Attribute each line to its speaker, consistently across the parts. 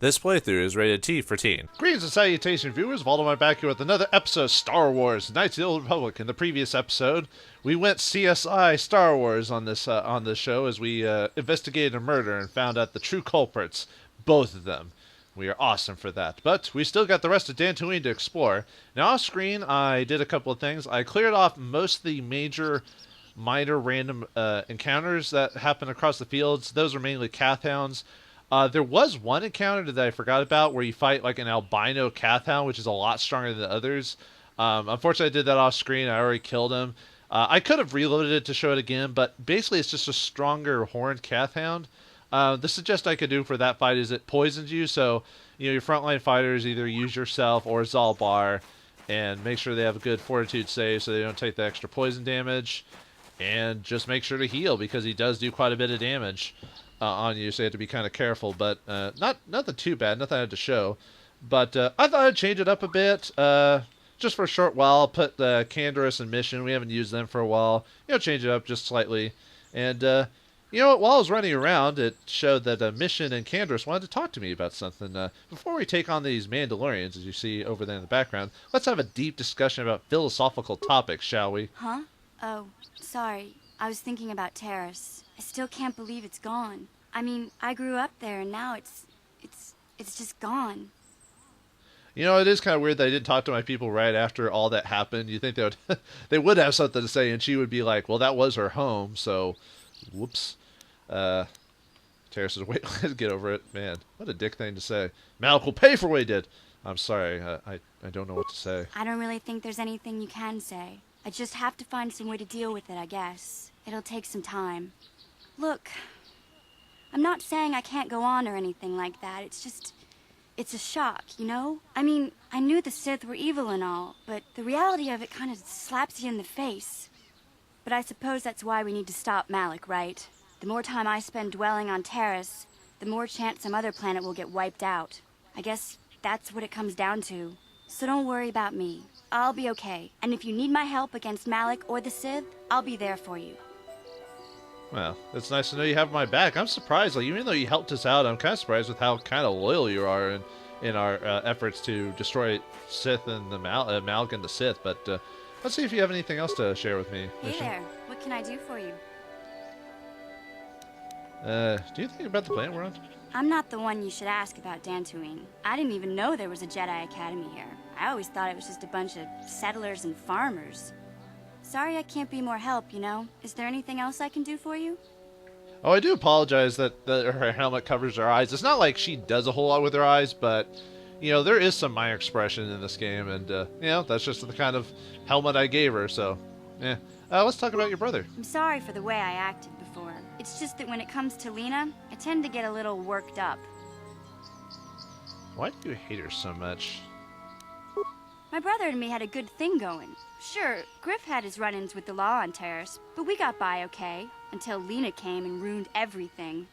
Speaker 1: This playthrough is rated T for teen.
Speaker 2: Greetings and salutations, viewers. Vauldemare back here with another episode of Star Wars: Knights of the Old Republic. In the previous episode, we went CSI Star Wars on this show as we investigated a murder and found out the true culprits, both of them. We are awesome for that. But we still got the rest of Dantooine to explore. Now off screen, I did a couple of things. I cleared off most of the minor random encounters that happen across the fields. Those are mainly Cathhounds. There was one encounter that I forgot about where you fight like an albino Cathhound, which is a lot stronger than the others. Unfortunately, I did that off screen. I already killed him. I could have reloaded it to show it again, but basically it's just a stronger horned Cathhound. The suggest I could do for that fight is it poisons you, so your frontline fighters either use yourself or Zalbar and make sure they have a good fortitude save so they don't take the extra poison damage. And just make sure to heal because he does do quite a bit of damage on you, so you have to be kind of careful. But nothing too bad, nothing I had to show. But I thought I'd change it up a bit, just for a short while. I'll put Canderous and Mission. We haven't used them for a while. Change it up just slightly. And while I was running around, it showed that Mission and Canderous wanted to talk to me about something. Before we take on these Mandalorians, as you see over there in the background, let's have a deep discussion about philosophical topics, shall we?
Speaker 3: Huh? Oh, sorry. I was thinking about Terrace. I still can't believe it's gone. I mean, I grew up there and now it's just gone.
Speaker 2: It is kind of weird that I didn't talk to my people right after all that happened. You think they would have something to say, and she would be like, well, that was her home, so whoops. Terrace is wait, let's get over it. Man, what a dick thing to say. Malik will pay for what he did. I'm sorry, I don't know what to say.
Speaker 3: I don't really think there's anything you can say. I just have to find some way to deal with it, I guess. It'll take some time. Look, I'm not saying I can't go on or anything like that. It's a shock, I mean, I knew the Sith were evil and all, but the reality of it kind of slaps you in the face. But I suppose that's why we need to stop Malik, right? The more time I spend dwelling on Terrace, the more chance some other planet will get wiped out. I guess that's what it comes down to. So don't worry about me. I'll be okay. And if you need my help against Malik or the Sith, I'll be there for you.
Speaker 2: Well, it's nice to know you have my back. I'm surprised, even though you helped us out, I'm kind of surprised with how kind of loyal you are in our efforts to destroy Sith and the Malik and the Sith. But let's see if you have anything else to share with me.
Speaker 3: Hey there. What can I do for you?
Speaker 2: Do you think about the planet we're on?
Speaker 3: I'm not the one you should ask about Dantooine. I didn't even know there was a Jedi Academy here. I always thought it was just a bunch of settlers and farmers. Sorry I can't be more help, Is there anything else I can do for you?
Speaker 2: Oh, I do apologize that her helmet covers her eyes. It's not like she does a whole lot with her eyes, but, there is some minor expression in this game, and, that's just the kind of helmet I gave her, so, yeah. Let's talk about your brother.
Speaker 3: I'm sorry for the way I acted before. It's just that when it comes to Lena, I tend to get a little worked up.
Speaker 2: Why do you hate her so much?
Speaker 3: My brother and me had a good thing going. Sure, Griff had his run-ins with the law on Terrace, but we got by okay, until Lena came and ruined everything.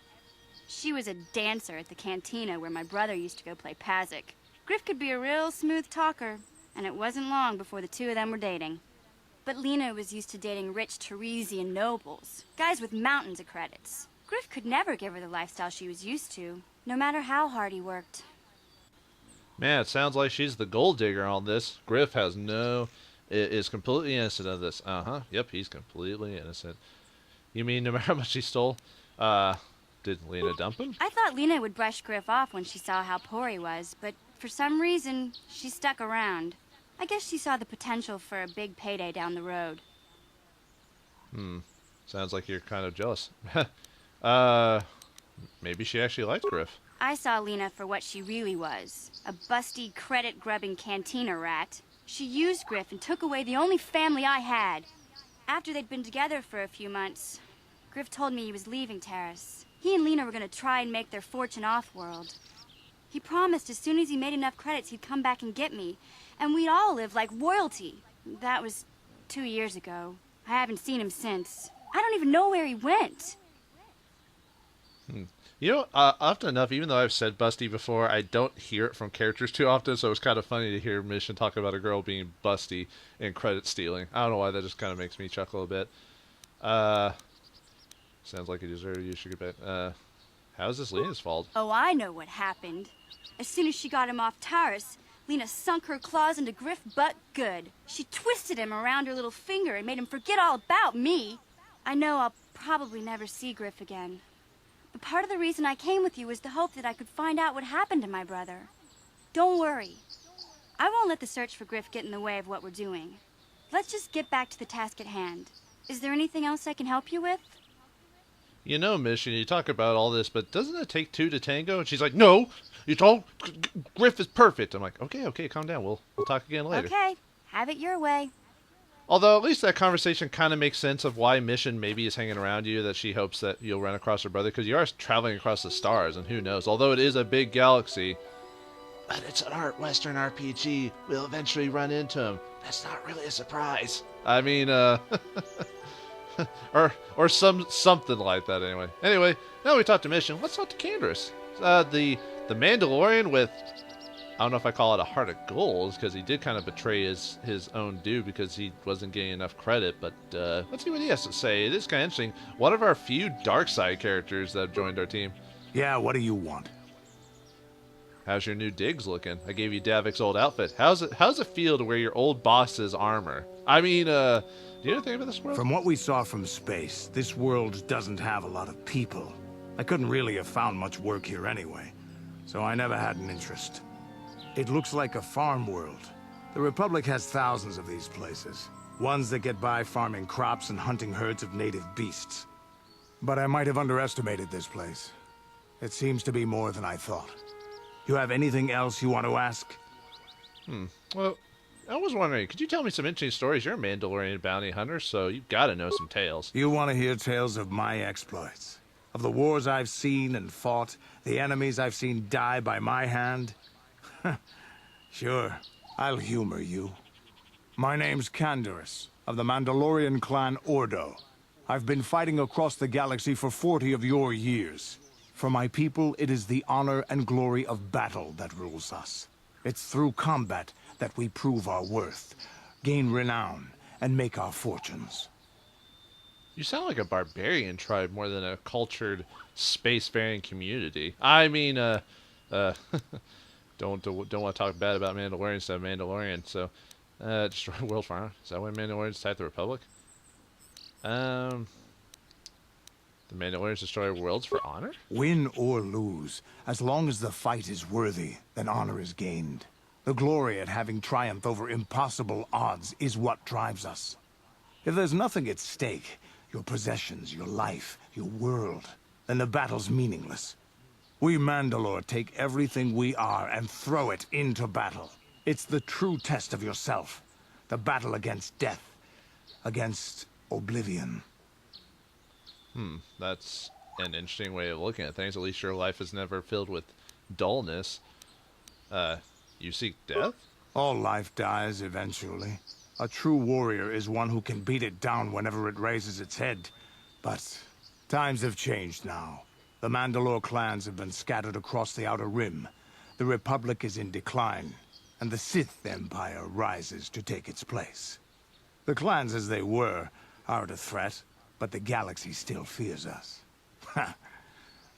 Speaker 3: She was a dancer at the cantina where my brother used to go play Pazik. Griff could be a real smooth talker, and it wasn't long before the two of them were dating. But Lena was used to dating rich Teresian nobles, guys with mountains of credits. Griff could never give her the lifestyle she was used to, no matter how hard he worked.
Speaker 2: Man, it sounds like she's the gold digger on this. Griff is completely innocent of this. Yep, he's completely innocent. You mean no matter how much he stole, did Lena dump him?
Speaker 3: I thought Lena would brush Griff off when she saw how poor he was, but for some reason, she stuck around. I guess she saw the potential for a big payday down the road.
Speaker 2: Sounds like you're kind of jealous. Maybe she actually liked Griff.
Speaker 3: I saw Lena for what she really was, a busty, credit-grubbing cantina rat. She used Griff and took away the only family I had. After they'd been together for a few months, Griff told me he was leaving Terrace. He and Lena were going to try and make their fortune off-world. He promised as soon as he made enough credits he'd come back and get me, and we'd all live like royalty. That was 2 years ago. I haven't seen him since. I don't even know where he went.
Speaker 2: Often enough, even though I've said busty before, I don't hear it from characters too often, so it's kind of funny to hear Mission talk about a girl being busty and credit stealing. I don't know why, that just kind of makes me chuckle a bit. Sounds like you deserve it. You should get back. How's this Lena's fault?
Speaker 3: Oh, I know what happened. As soon as she got him off Taurus, Lena sunk her claws into Griff butt good. She twisted him around her little finger and made him forget all about me. I know I'll probably never see Griff again. But part of the reason I came with you was the hope that I could find out what happened to my brother. Don't worry. I won't let the search for Griff get in the way of what we're doing. Let's just get back to the task at hand. Is there anything else I can help you with?
Speaker 2: You know, Mission, you talk about all this, but doesn't it take two to tango? And she's like, no, you told Griff is perfect. I'm like, okay, calm down. We'll talk again later.
Speaker 3: Okay, have it your way.
Speaker 2: Although at least that conversation kind of makes sense of why Mission maybe is hanging around you, that she hopes that you'll run across her brother, because you are traveling across the stars, and who knows. Although it is a big galaxy, but it's an Western RPG. We'll eventually run into him. That's not really a surprise. I mean, or something like that. Anyway, now we talked to Mission. Let's talk to Canderous. The Mandalorian with, I don't know if I call it a heart of gold, because he did kind of betray his own dude because he wasn't getting enough credit. But let's see what he has to say. It is kind of interesting. One of our few dark side characters that have joined our team.
Speaker 4: Yeah, what do you want?
Speaker 2: How's your new digs looking? I gave you Davik's old outfit. How's it feel to wear your old boss's armor? I mean, do you know anything about this world?
Speaker 4: From what we saw from space, this world doesn't have a lot of people. I couldn't really have found much work here anyway, so I never had an interest. It looks like a farm world. The Republic has thousands of these places. Ones that get by farming crops and hunting herds of native beasts. But I might have underestimated this place. It seems to be more than I thought. You have anything else you want to ask?
Speaker 2: Well, I was wondering, could you tell me some interesting stories? You're a Mandalorian bounty hunter, so you've got to know some tales.
Speaker 4: You want to hear tales of my exploits? Of the wars I've seen and fought, the enemies I've seen die by my hand? Sure, I'll humor you. My name's Canderous, of the Mandalorian clan Ordo. I've been fighting across the galaxy for 40 of your years. For my people, it is the honor and glory of battle that rules us. It's through combat that we prove our worth, gain renown, and make our fortunes.
Speaker 2: You sound like a barbarian tribe more than a cultured, spacefaring community. I mean, don't want to talk bad about Mandalorians to have Mandalorian, so, destroy world farm. Is that why Mandalorians attack the Republic? The Mandalorians destroy worlds for honor?
Speaker 4: Win or lose, as long as the fight is worthy, then honor is gained. The glory at having triumphed over impossible odds is what drives us. If there's nothing at stake, your possessions, your life, your world, then the battle's meaningless. We Mandalore take everything we are and throw it into battle. It's the true test of yourself. The battle against death. Against oblivion.
Speaker 2: That's an interesting way of looking at things. At least your life is never filled with dullness. You seek death?
Speaker 4: All life dies eventually. A true warrior is one who can beat it down whenever it raises its head. But times have changed now. The Mandalore clans have been scattered across the Outer Rim. The Republic is in decline, and the Sith Empire rises to take its place. The clans as they were aren't a threat, but the galaxy still fears us.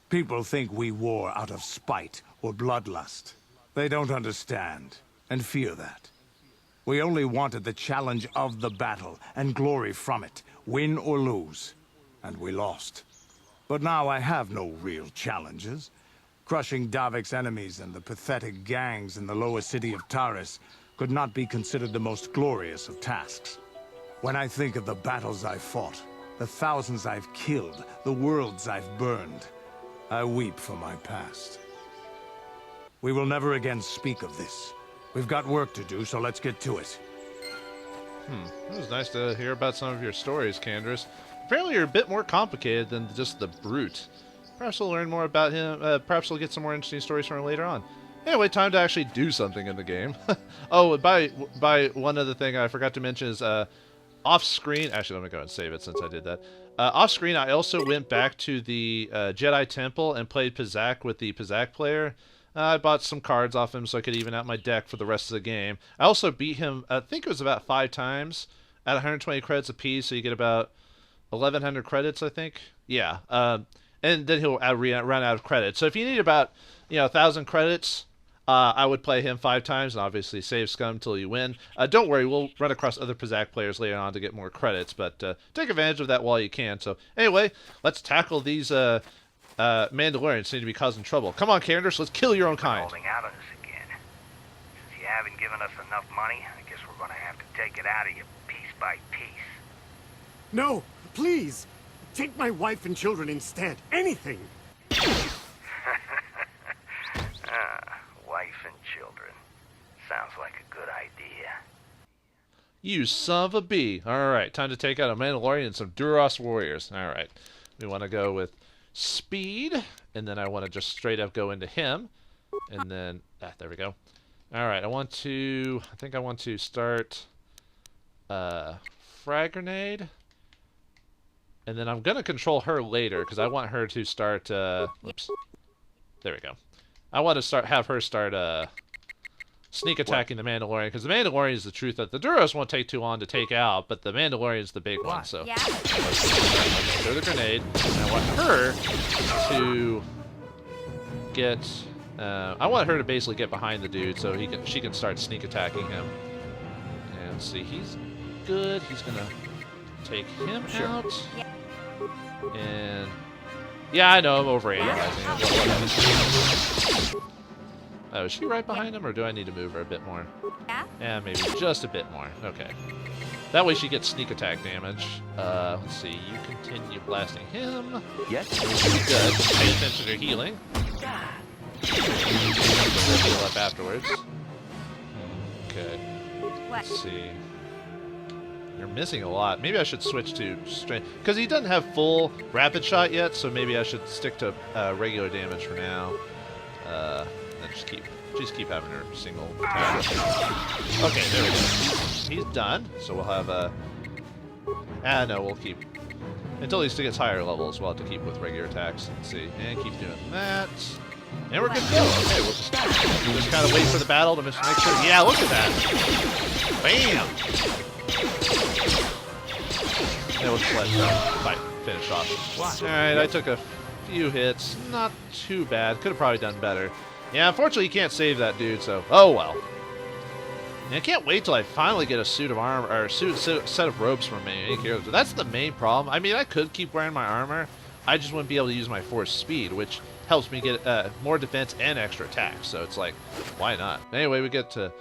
Speaker 4: People think we war out of spite or bloodlust. They don't understand, and fear that. We only wanted the challenge of the battle, and glory from it, win or lose. And we lost. But now I have no real challenges. Crushing Davik's enemies and the pathetic gangs in the lower city of Taurus could not be considered the most glorious of tasks. When I think of the battles I've fought, the thousands I've killed, the worlds I've burned, I weep for my past. We will never again speak of this. We've got work to do, so let's get to it.
Speaker 2: It was nice to hear about some of your stories, Canderous. Apparently you're a bit more complicated than just the brute. Perhaps we'll learn more about him. Perhaps we'll get some more interesting stories from him later on. Anyway, time to actually do something in the game. Oh, by one other thing I forgot to mention is off-screen. Actually, let me go and save it since I did that. Off-screen, I also went back to the Jedi Temple and played Pizak with the Pizak player. I bought some cards off him so I could even out my deck for the rest of the game. I also beat him, I think it was about 5 times at 120 credits apiece, so you get about 1,100 credits, I think. Yeah. and then he'll run out of credits. So if you need about 1,000 credits, I would play him 5 times, and obviously save scum until you win. Don't worry, we'll run across other Pizzac players later on to get more credits, but take advantage of that while you can. So anyway, let's tackle these Mandalorians seem to be causing trouble. Come on, Canderous, let's kill your own kind.
Speaker 5: Holding out on us again. Since you haven't given us enough money, I guess we're gonna have to take it out of you piece by piece.
Speaker 6: No, please. Take my wife and children instead. Anything.
Speaker 5: Wife and children. Sounds like a good idea.
Speaker 2: You son of a bee. Alright, time to take out a Mandalorian and some Duras warriors. Alright, we want to go with speed, and then I want to just straight up go into him, and then, there we go. Alright, I think I want to start frag grenade, and then I'm going to control her later, because I want her to start, whoops, there we go. I want to have her start sneak attacking the Mandalorian, because the Mandalorian is the truth that the Duros won't take too long to take out, but the Mandalorian is the big one. So
Speaker 3: Yeah.
Speaker 2: let's throw the grenade, and I want her to get. I want her to basically get behind the dude so she can start sneak attacking him. And see, he's good. He's gonna take him out.
Speaker 3: Yeah.
Speaker 2: And yeah, I know I'm overanalyzing it. Oh, is she right behind him, or do I need to move her a bit more?
Speaker 3: Yeah.
Speaker 2: Yeah, maybe just a bit more. Okay. That way she gets sneak attack damage. Let's see. You continue blasting him.
Speaker 7: Yes.
Speaker 2: Good. Pay attention to healing. We'll heal up afterwards. Okay.
Speaker 3: What?
Speaker 2: Let's see. You're missing a lot. Maybe I should switch to strength, because he doesn't have full rapid shot yet. So maybe I should stick to regular damage for now. And just keep having her single attack. Okay, there we go. He's done. So we'll have no, we'll keep until he gets higher levels. We'll have to keep with regular attacks. Let's see, and keep doing that. And we're good to go. Okay, we'll just kind of wait for the battle to make sure. Yeah, look at that. Bam. And we'll just let the fight finish off. Alright, I took a few hits. Not too bad. Could have probably done better. Yeah, unfortunately you can't save that dude, so oh well. And I can't wait till I finally get a suit of armor, or a set of ropes from main characters. But that's the main problem. I mean, I could keep wearing my armor. I just wouldn't be able to use my force speed, which helps me get more defense and extra attacks. So it's like, why not? Anyway, we get to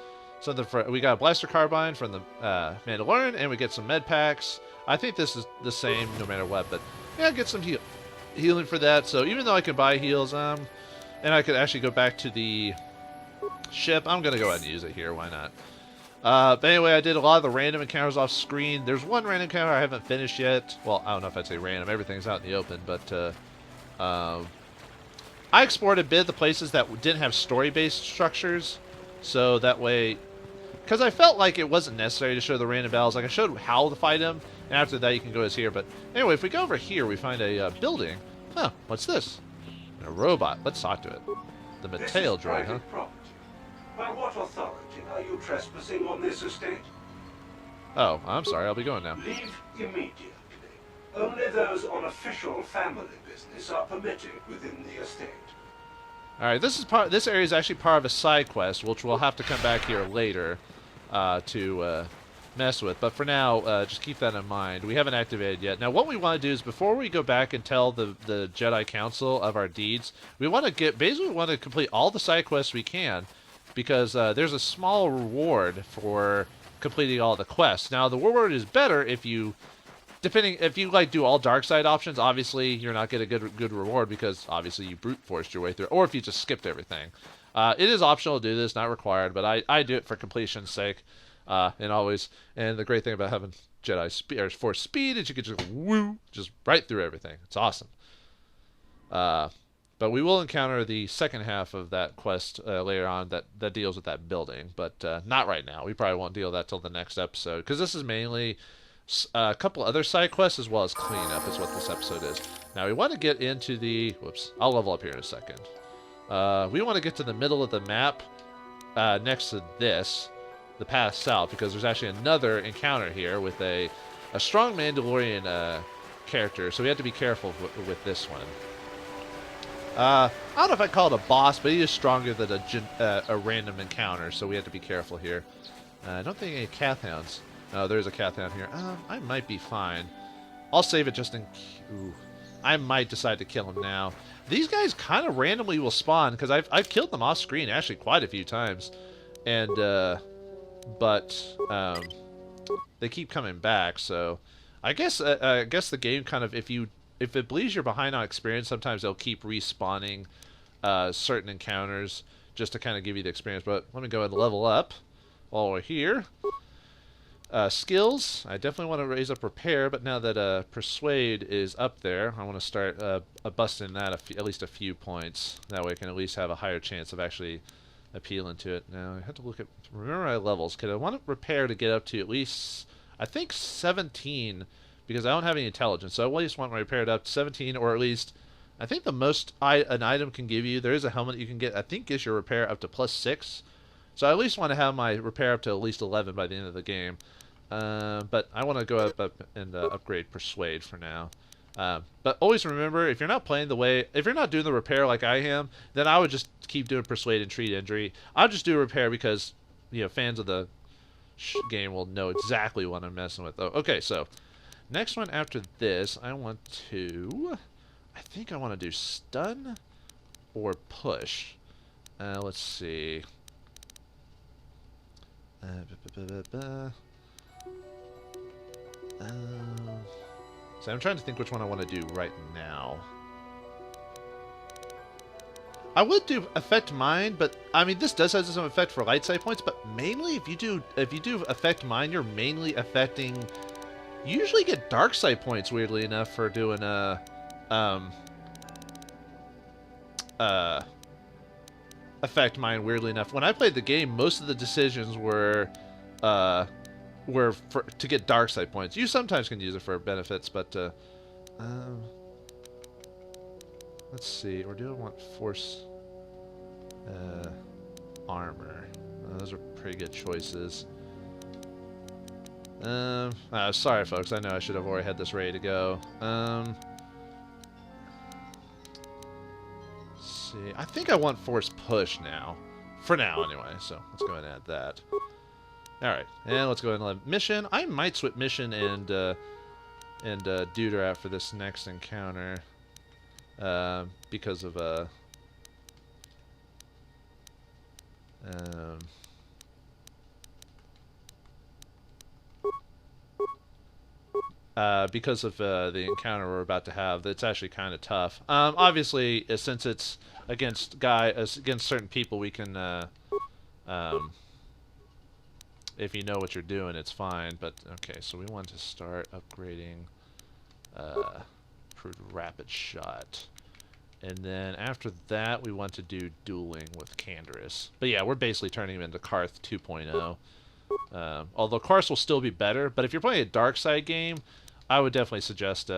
Speaker 2: something we got a blaster carbine from the Mandalorian, and we get some med packs. I think this is the same no matter what, but yeah, get some healing for that. So even though I can buy heals, and I could actually go back to the ship, I'm gonna go ahead and use it here. Why not? But anyway, I did a lot of the random encounters off screen. There's one random encounter I haven't finished yet. Well, I don't know if I'd say random. Everything's out in the open, but I explored a bit the places that didn't have story-based structures, so that way, because I felt like it wasn't necessary to show the random battles. Like I showed how to fight them, and after that you can go as here. But anyway, if we go over here, we find a building. Huh? What's this? A robot. Let's talk to it. The Mateo droid, huh?
Speaker 8: Property. By what authority are you trespassing on this estate?
Speaker 2: Oh, I'm sorry. I'll be going now.
Speaker 8: Leave immediately. Only those on official family business are permitted within the estate.
Speaker 2: All right, this area is actually part of a side quest, which we'll have to come back here later to mess with. But for now, just keep that in mind. We haven't activated yet. Now, what we want to do is before we go back and tell the Jedi Council of our deeds, we want to complete all the side quests we can, because there's a small reward for completing all the quests. Now, the reward is better if you like do all dark side options. Obviously you're not getting a good reward, because obviously you brute forced your way through, or if you just skipped everything. It is optional to do this, not required, but I do it for completion's sake. And the great thing about having Jedi Force speed is you can just right through everything. It's awesome. But we will encounter the second half of that quest later on that deals with that building, but not right now. We probably won't deal with that till the next episode, because this is mainly a couple other side quests as well as cleanup is what this episode is. Now we want to get into the... Whoops. I'll level up here in a second. We want to get to the middle of the map next to this, the path south, because there's actually another encounter here with a strong Mandalorian character, so we have to be careful with this one. I don't know if I call it a boss, but he is stronger than a random encounter, so we have to be careful here. I don't think any Cathhounds. No, there's a Cathhound here. I might be fine. I'll save it just in... Ooh. I might decide to kill him now. These guys kind of randomly will spawn, because I've killed them off screen actually quite a few times. And, they keep coming back, so... I guess the game kind of, if it believes you're behind on experience, sometimes they'll keep respawning certain encounters just to kind of give you the experience. But let me go ahead and level up while we're here. Skills, I definitely want to raise up repair, but now that persuade is up there, I want to start busting that at least a few points. That way I can at least have a higher chance of actually appealing to it. Now I have to look at, remember my levels, because I want repair to get up to at least, I think 17, because I don't have any intelligence, so I at least want my repair up to 17, or at least, I think the most an item can give you, there is a helmet you can get, I think gives your repair up to +6, so I at least want to have my repair up to at least 11 by the end of the game. But I want to go up and upgrade Persuade for now. But always remember, if you're not playing the way, if you're not doing the repair like I am, then I would just keep doing Persuade and treat injury. I'll just do repair because, you know, fans of the game will know exactly what I'm messing with. Though. Okay, so next one after this, I want to, I think I want to do stun or push. Let's see. So I'm trying to think which one I want to do right now. I would do affect mind, but I mean this does have some effect for light side points, but mainly if you do affect mind, you're mainly affecting. You usually get dark side points, weirdly enough, for doing affect mind. Weirdly enough, when I played the game, most of the decisions were to get dark side points. You sometimes can use it for benefits, but let's see. Or do I want force armor? Those are pretty good choices. Sorry, folks. I know I should have already had this ready to go. Let's see. I think I want force push now. For now, anyway. So let's go ahead and add that. Alright, and let's go ahead and let mission. I might switch mission and Duder out for this next encounter. Because of the encounter we're about to have. It's actually kind of tough. Obviously, since it's against certain people, we can if you know what you're doing, it's fine. But okay, so we want to start upgrading rapid shot, and then after that we want to do dueling with Canderous. But yeah, we're basically turning him into Karth 2.0. Although Karth will still be better, but if you're playing a dark side game, I would definitely suggest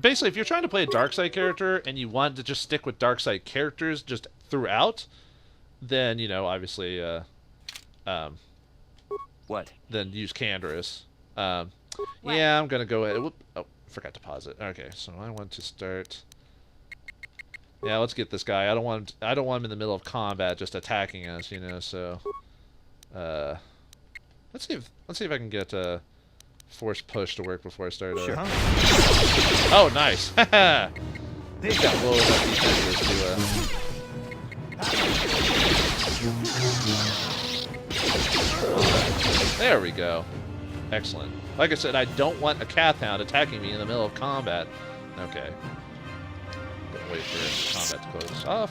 Speaker 2: basically if you're trying to play a dark side character and you want to just stick with dark side characters just throughout, then you know obviously
Speaker 7: what?
Speaker 2: Then use Canderous. Yeah, I'm gonna go ahead. Whoop, oh, forgot to pause it. Okay, so I want to start. Yeah, let's get this guy. I don't want him in the middle of combat just attacking us, you know. So, let's see if I can get force push to work before I start.
Speaker 7: Sure.
Speaker 2: Oh, nice. He's got low enough defenses to. There we go. Excellent. Like I said, I don't want a Cathhound attacking me in the middle of combat. Okay. Gonna wait for combat to close off.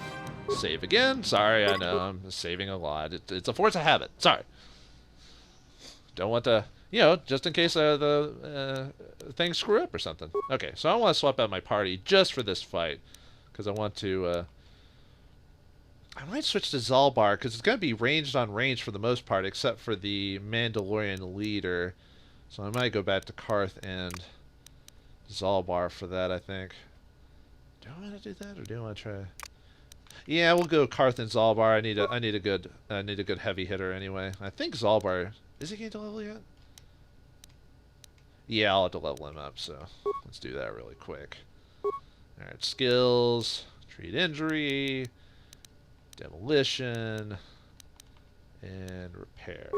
Speaker 2: Save again. Sorry, I know I'm saving a lot. It's a force of habit. Sorry. Don't want to, you know, just in case the things screw up or something. Okay, so I want to swap out my party just for this fight, because I want to. I might switch to Zalbar, because it's going to be ranged on range for the most part, except for the Mandalorian leader. So I might go back to Karth and Zalbar for that, I think. Do I want to do that, or do I want to try? Yeah, we'll go Karth and Zalbar. I need a good heavy hitter anyway. I think Zalbar, is he getting to level yet? Yeah, I'll have to level him up, so let's do that really quick. Alright, skills, treat injury, demolition, and repair.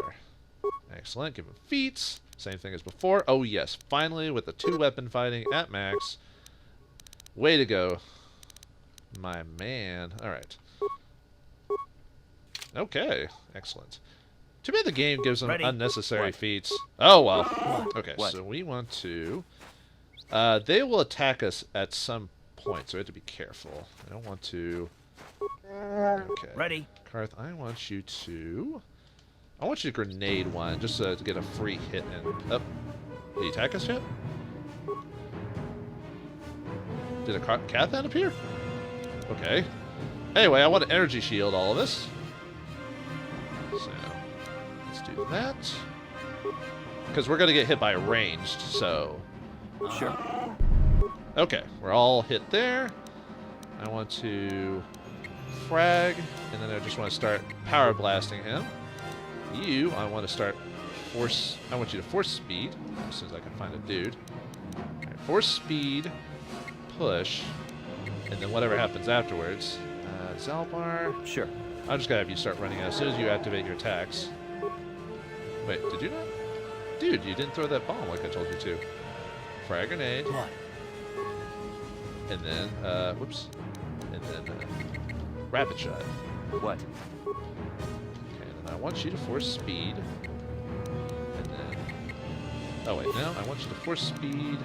Speaker 2: Excellent. Give him feats. Same thing as before. Oh yes, finally with the 2-weapon fighting at max. Way to go, my man. Alright. Okay, excellent. Too bad the game gives them unnecessary feats. Oh well. Okay, so we want to... they will attack us at some point, so we have to be careful. I don't want to... Okay.
Speaker 7: Ready.
Speaker 2: Karth, I want you to grenade one, just to get a free hit and... Oh. Did he attack us yet? Did a Cathan appear? Okay. Anyway, I want to energy shield all of us. So, let's do that. Because we're going to get hit by ranged, so...
Speaker 7: Sure.
Speaker 2: Okay, we're all hit there. I want to frag, and then I just want to start power blasting him. You, I want to start force... I want you to force speed, as soon as I can find a dude. Alright, force speed, push, and then whatever happens afterwards. Zalbar.
Speaker 7: Sure.
Speaker 2: I'm just gonna have you start running out as soon as you activate your attacks. Wait, did you not? Dude, you didn't throw that bomb like I told you to. Frag grenade.
Speaker 7: What?
Speaker 2: And then, whoops. And then, rapid shot.
Speaker 7: What?
Speaker 2: Okay, and then I want you to force speed. And then... Oh wait, no, I want you to force speed,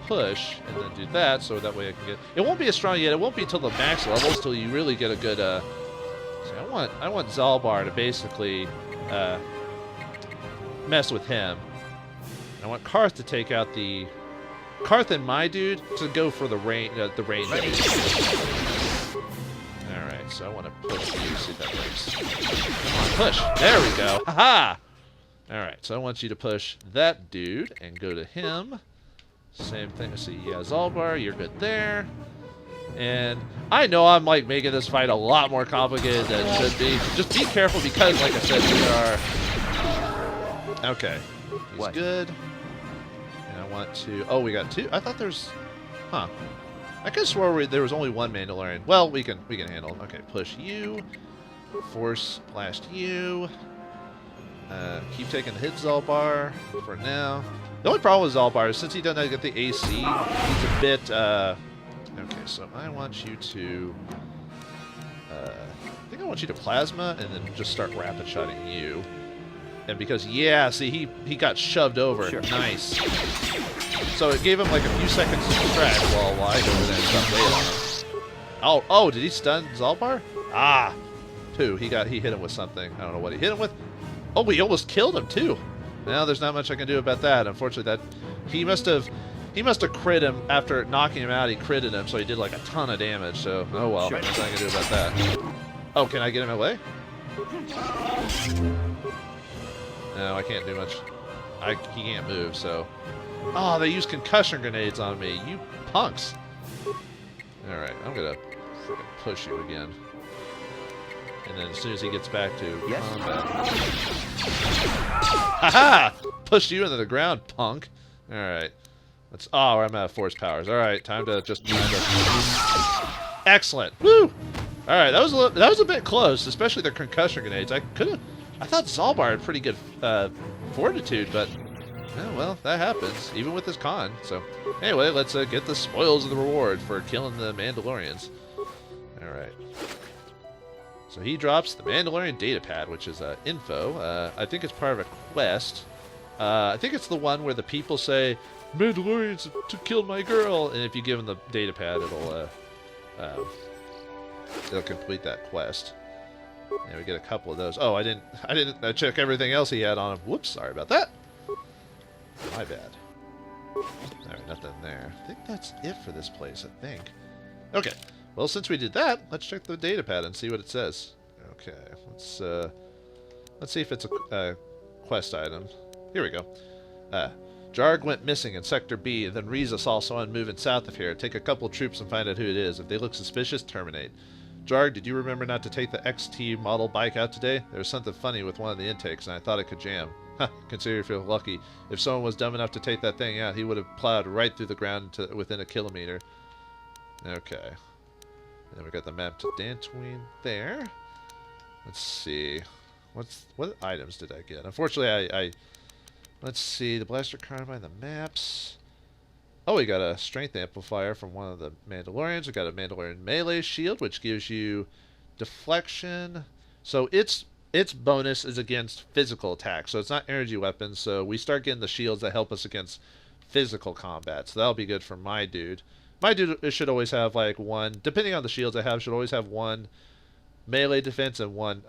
Speaker 2: push, and then do that, so that way I can get... It won't be as strong yet, it won't be till the max levels, till you really get a good, See, I want Zalbar to basically, mess with him. I want Karth to take out the... Karth and my dude to go for the range. Alright, so I want to push you, see if that works. Come on, push! There we go! Haha! Alright, so I want you to push that dude and go to him. Same thing. Let's see, yeah, Zalbar, you're good there. And I know I'm like making this fight a lot more complicated than it should be. Just be careful because, like I said, we are... Okay. He's good. And I want to... Oh, we got two? I thought there's... Huh. I could have swore there was only one Mandalorian. Well, we can handle it. Okay, push you. Force blast you. Keep taking the hit Zalbar for now. The only problem with Zalbar is since he doesn't get the AC, he's a bit... Okay, so I want you to... I think I want you to plasma and then just start rapid shotting you. And because, yeah, see, he got shoved over. Sure. Nice. So it gave him like a few seconds to distract while I go over there and stop waiting on him. Oh, did he stun Zalbar? Ah! He hit him with something. I don't know what he hit him with. Oh, we almost killed him too. Now there's not much I can do about that. Unfortunately, he must have crit him after knocking him out. He critted him, so he did like a ton of damage. So oh well, sure. There's nothing I can do about that. Oh, can I get him away? No, I can't do much. He can't move. So, oh, they used concussion grenades on me. You punks. All right, I'm gonna freaking push you again. And then as soon as he gets back to combat... Haha! Pushed you into the ground, punk. Alright. Oh, I'm out of force powers. Alright, time to just... Excellent! Woo! Alright, that was a bit close, especially the concussion grenades. I thought Zalbar had pretty good fortitude, but... Oh, well, that happens, even with his con. So, anyway, let's get the spoils of the reward for killing the Mandalorians. Alright. So he drops the Mandalorian datapad, which is info. I think it's part of a quest. I think it's the one where the people say, Mandalorians to kill my girl, and if you give them the datapad, it'll complete that quest. And we get a couple of those. Oh, I didn't check everything else he had on him. Whoops, sorry about that. My bad. Alright, nothing there. I think that's it for this place, I think. Okay. Well, since we did that, let's check the datapad and see what it says. Okay, let's see if it's a quest item. Here we go. Jarg went missing in Sector B, then Riza saw someone moving south of here. Take a couple troops and find out who it is. If they look suspicious, terminate. Jarg, did you remember not to take the XT model bike out today? There was something funny with one of the intakes, and I thought it could jam. Consider if you're lucky. If someone was dumb enough to take that thing out, he would have plowed right through the ground to within a kilometer. Okay. Then we got the map to Dantooine there. Let's see. What items did I get? Unfortunately, let's see. The blaster carbine, the maps. Oh, we got a strength amplifier from one of the Mandalorians. We got a Mandalorian melee shield, which gives you deflection. So its bonus is against physical attacks. So it's not energy weapons. So we start getting the shields that help us against physical combat. So that'll be good for my dude. My dude should always have like one, depending on the shields I have, should always have one melee defense and one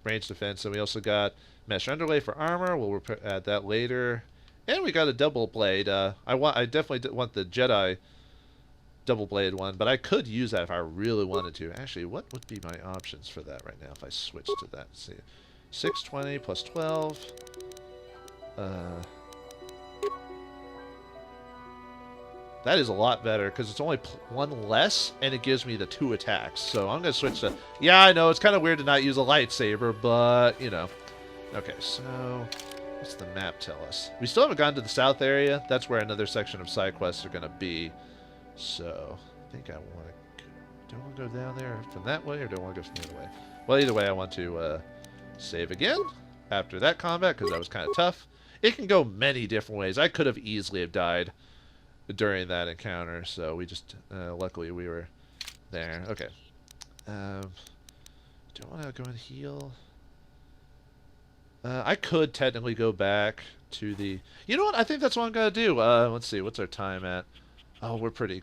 Speaker 2: range defense. And we also got mesh underlay for armor. We'll add that later. And we got a double blade. I definitely want the Jedi double blade one, but I could use that if I really wanted to. Actually, what would be my options for that right now if I switch to that? Let's see, 620 plus 12. That is a lot better because it's only one less, and it gives me the 2 attacks. So I'm going to switch to... Yeah, I know, it's kind of weird to not use a lightsaber, but, you know. Okay, so... What's the map tell us? We still haven't gotten to the south area. That's where another section of side quests are going to be. So, I think I want to... Do I want to go down there from that way, or do I want to go from the other way? Well, either way, I want to save again after that combat, because that was kind of tough. It can go many different ways. I could have easily have died during that encounter, so we just... luckily, we were there. Okay. Do I want to go and heal? I could technically go back to the... You know what? I think that's what I'm going to do. Let's see. What's our time at? Oh, we're pretty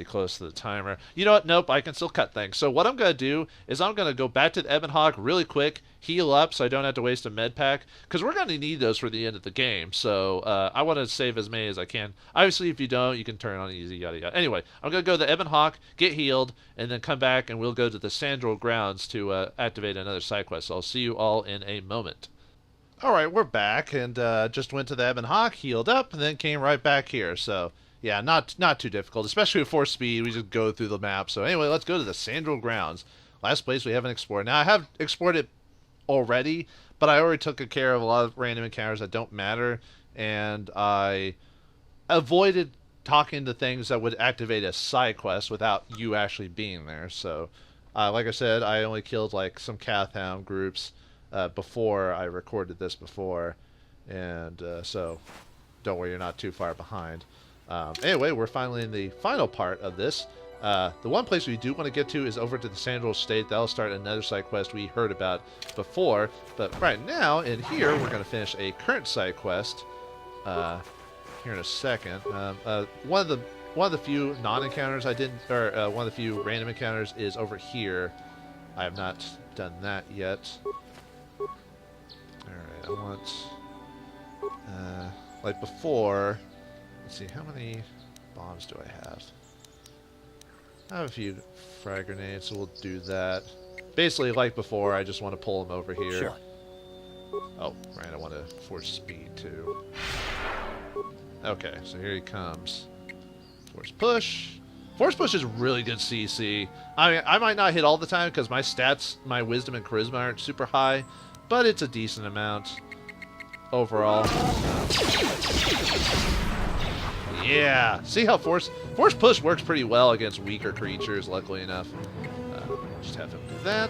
Speaker 2: close to the timer. You know what? Nope. I can still cut things. So what I'm going to do is I'm going to go back to the Ebon Hawk really quick, heal up so I don't have to waste a med pack, because we're going to need those for the end of the game. So I want to save as many as I can. Obviously, if you don't, you can turn on easy, yada yada. Anyway, I'm going to go to the Ebon Hawk, get healed, and then come back, and we'll go to the Sandral Grounds to activate another side quest. So I'll see you all in a moment. Alright, we're back, and just went to the Ebon Hawk, healed up, and then came right back here. So, yeah, not too difficult, especially with 4 speed. We just go through the map. So anyway, let's go to the Sandral Grounds. Last place we haven't explored. Now, I have explored it already, but I already took care of a lot of random encounters that don't matter, and I avoided talking to things that would activate a side quest without you actually being there. So, like I said, I only killed like some Cathhound groups before I recorded this before, and so don't worry, you're not too far behind. Anyway, we're finally in the final part of this. The one place we do want to get to is over to the Sandral State. That'll start another side quest we heard about before, but right now in here we're going to finish a current side quest here in a second. One of the few non-encounters I didn't, or one of the few random encounters is over here. I have not done that yet. Alright, I want, like before, let's see, how many bombs do I have? I have a few frag grenades, so we'll do that. Basically, like before, I just want to pull them over here. Sure. Oh, right, I want to force speed, too. Okay, so here he comes. Force push. Force push is really good CC. I mean, I might not hit all the time, because my stats, my wisdom and charisma aren't super high, but it's a decent amount overall. Yeah, see how force push works pretty well against weaker creatures, luckily enough. Just have him do that.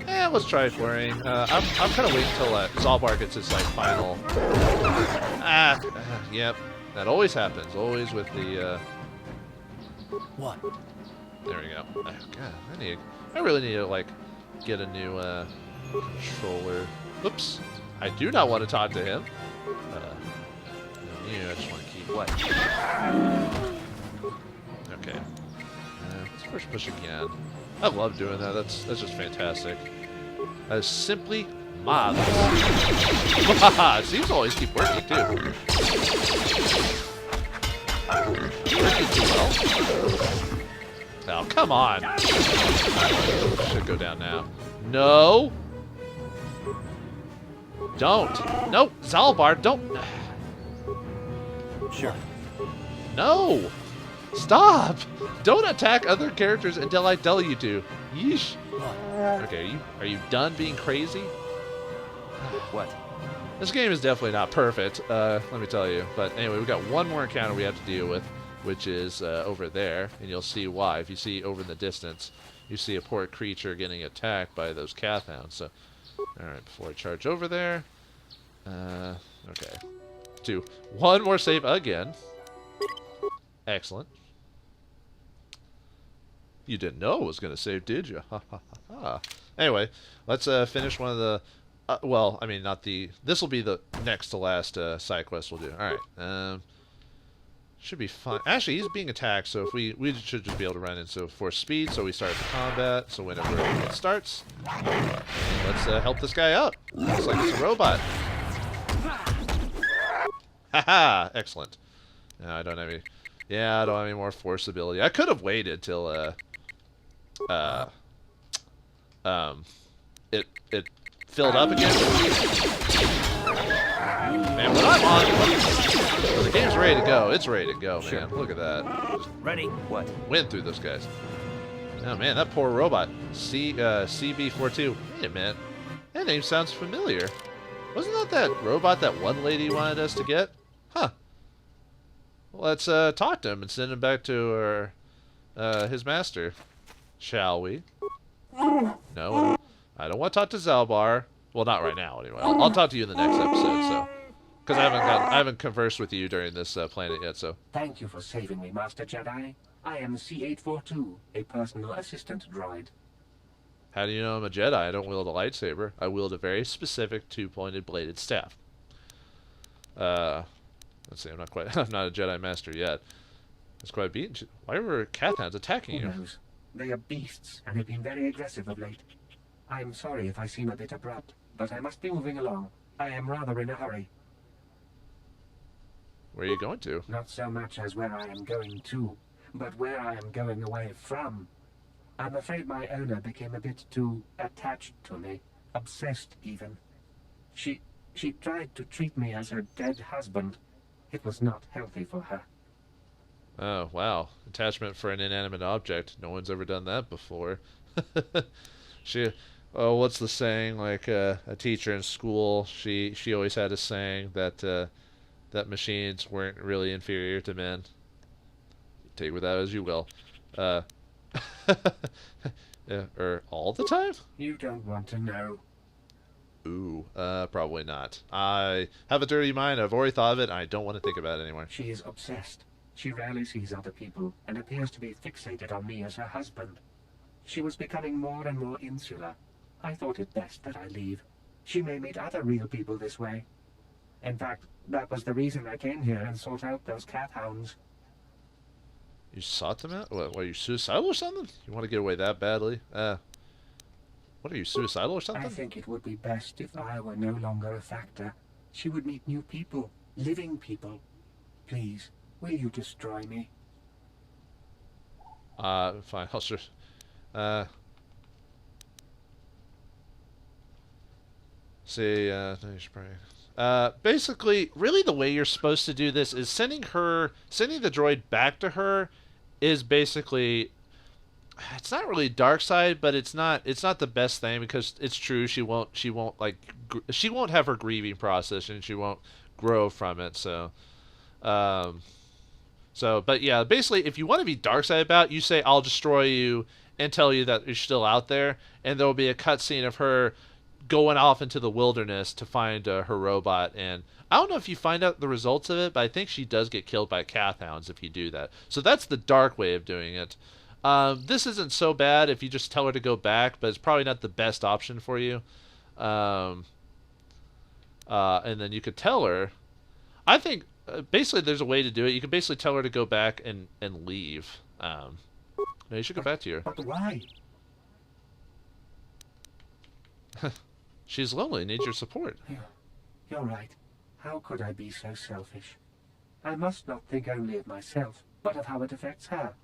Speaker 2: And let's try flurrying. I'm kind of waiting until Zalbar gets his like final. Yep, that always happens. Always with the.
Speaker 7: What?
Speaker 2: There we go. Oh, God, I really need to like get a new controller. Oops. I do not want to talk to him. I just want to keep light. Okay. Let's first push again. I love doing that. That's just fantastic. That is simply marvelous. It seems to always keep working too. Working too well. Oh, come on. Should go down now. No. Don't. No, Zalbar, don't.
Speaker 7: Sure.
Speaker 2: No. Stop. Don't attack other characters until I tell you to. Yeesh.
Speaker 7: What?
Speaker 2: Okay, are you done being crazy?
Speaker 7: What?
Speaker 2: This game is definitely not perfect, let me tell you. But anyway, we've got one more encounter we have to deal with. which is over there, and you'll see why. If you see over in the distance, you see a poor creature getting attacked by those Kath hounds. So, alright, before I charge over there, okay. Do one more save again. Excellent. You didn't know I was going to save, did you? Ha ha ha ha. Anyway, let's finish one of the... well, I mean, not the... This will be the next to last side quest we'll do. Alright. Should be fine. Actually, he's being attacked, so if we should just be able to run in. So force speed, so we start the combat. So whenever it starts, let's help this guy out. Looks like it's a robot. Haha! Excellent. No, I don't have any... Yeah, I don't have any more force ability. I could have waited till it filled up again. Man, when I'm on, when the game's ready to go, it's ready to go, man. Sure. Look at that. Just
Speaker 7: ready? What?
Speaker 2: Win through those guys. Oh man, that poor robot. CB42. Wait a minute. That name sounds familiar. Wasn't that robot that one lady wanted us to get? Huh. Let's talk to him and send him back to his master. Shall we? No, I don't want to talk to Zalbar. Well, not right now, anyway. I'll talk to you in the next episode, so. Because I haven't conversed with you during this planet yet, so.
Speaker 9: Thank you for saving me, Master Jedi. I am C842, a personal assistant droid.
Speaker 2: How do you know I'm a Jedi? I don't wield a lightsaber. I wield a very specific two-pointed bladed staff. Let's see, I'm not a Jedi Master yet. That's quite beaten. Why were Kath hounds attacking you?
Speaker 9: Who knows? They are beasts, and have been very aggressive of late. I'm sorry if I seem a bit abrupt, but I must be moving along. I am rather in a hurry.
Speaker 2: Where are you going to?
Speaker 9: Not so much as where I am going to, but where I am going away from. I'm afraid my owner became a bit too attached to me, obsessed even. She tried to treat me as her dead husband. It was not healthy for her.
Speaker 2: Oh, wow. Attachment for an inanimate object. No one's ever done that before. What's the saying? Like a teacher in school, she always had a saying that that machines weren't really inferior to men. Take with that as you will. Yeah, or all the time?
Speaker 9: You don't want to know.
Speaker 2: Ooh, probably not. I have a dirty mind. I've already thought of it, and I don't want to think about it anymore.
Speaker 9: She is obsessed. She rarely sees other people, and appears to be fixated on me as her husband. She was becoming more and more insular. I thought it best that I leave. She may meet other real people this way. In fact, that was the reason I came here and sought out those Kath hounds.
Speaker 2: You sought them out? What, are you suicidal or something? You want to get away that badly? What, are you suicidal or something?
Speaker 9: I think it would be best if I were no longer a factor. She would meet new people, living people. Please, will you destroy me?
Speaker 2: Fine, I'll sure. Basically, really the way you're supposed to do this is sending the droid back to her is basically, it's not really dark side, but it's not the best thing, because it's true, she won't have her grieving process, and she won't grow from it, but yeah, basically, if you want to be dark side about it, you say, I'll destroy you, and tell you that you're still out there, and there'll be a cutscene of her going off into the wilderness to find her robot, and I don't know if you find out the results of it, but I think she does get killed by Kath hounds if you do that. So that's the dark way of doing it. This isn't so bad if you just tell her to go back, but it's probably not the best option for you. And then you could tell her, I think, basically there's a way to do it. You can basically tell her to go back and leave. No, you should go back to her.
Speaker 9: But why?
Speaker 2: She's lonely, needs your support.
Speaker 9: You're right. How could I be so selfish? I must not think only of myself, but of how it affects her.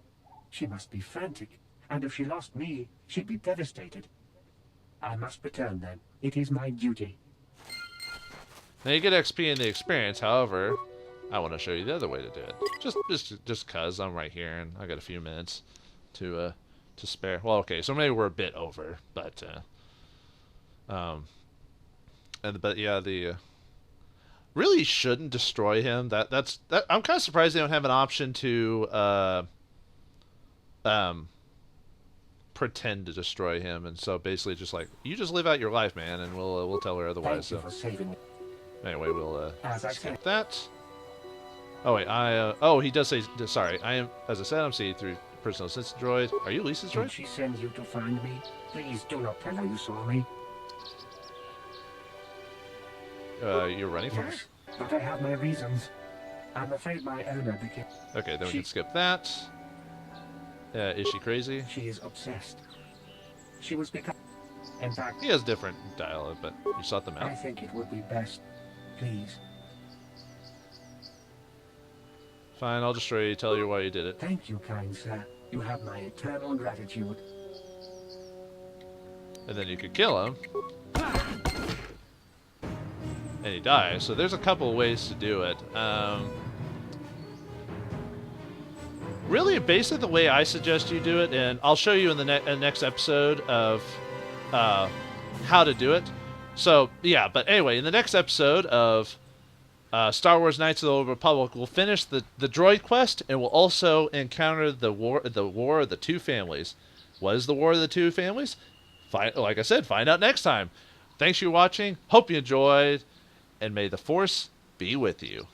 Speaker 9: She must be frantic, and if she lost me, she'd be devastated. I must return then. It is my duty.
Speaker 2: Now you get XP in the experience, however, I want to show you the other way to do it. Just cause I'm right here and I got a few minutes to spare. Well, okay, so maybe we're a bit over, but really shouldn't destroy him. That's I'm kind of surprised they don't have an option to pretend to destroy him, and so basically just like, you just live out your life, man, and we'll tell her otherwise.
Speaker 9: Thank you for saving me.
Speaker 2: Anyway, we'll
Speaker 9: As I
Speaker 2: skip
Speaker 9: said,
Speaker 2: that. Oh wait, oh, he does say, sorry, I am, as I said, I'm C3 personal assistant droid. Are you Lisa's
Speaker 9: did
Speaker 2: droid?
Speaker 9: she send you to find me? Please do not tell her you saw me.
Speaker 2: You're running from
Speaker 9: Yes, but I have my reasons. I'm afraid my owner became...
Speaker 2: her? Okay, then we
Speaker 9: She-
Speaker 2: can skip that. Is she crazy?
Speaker 9: She is obsessed. She was becoming... In fact,
Speaker 2: He has different dialogue, but you sought them
Speaker 9: I
Speaker 2: out.
Speaker 9: think it would be best. Please.
Speaker 2: Fine, I'll destroy you, tell you why you did it.
Speaker 9: Thank you, kind sir. You have my eternal gratitude.
Speaker 2: And then you could kill him. And he dies. So there's a couple ways to do it. Really, basically the way I suggest you do it, and I'll show you in the next episode of how to do it. So, yeah, but anyway, in the next episode of Star Wars Knights of the Old Republic, we'll finish the droid quest, and we'll also encounter the war of the two families. What is the War of the Two Families? Like I said, find out next time. Thanks for watching. Hope you enjoyed, and may the Force be with you.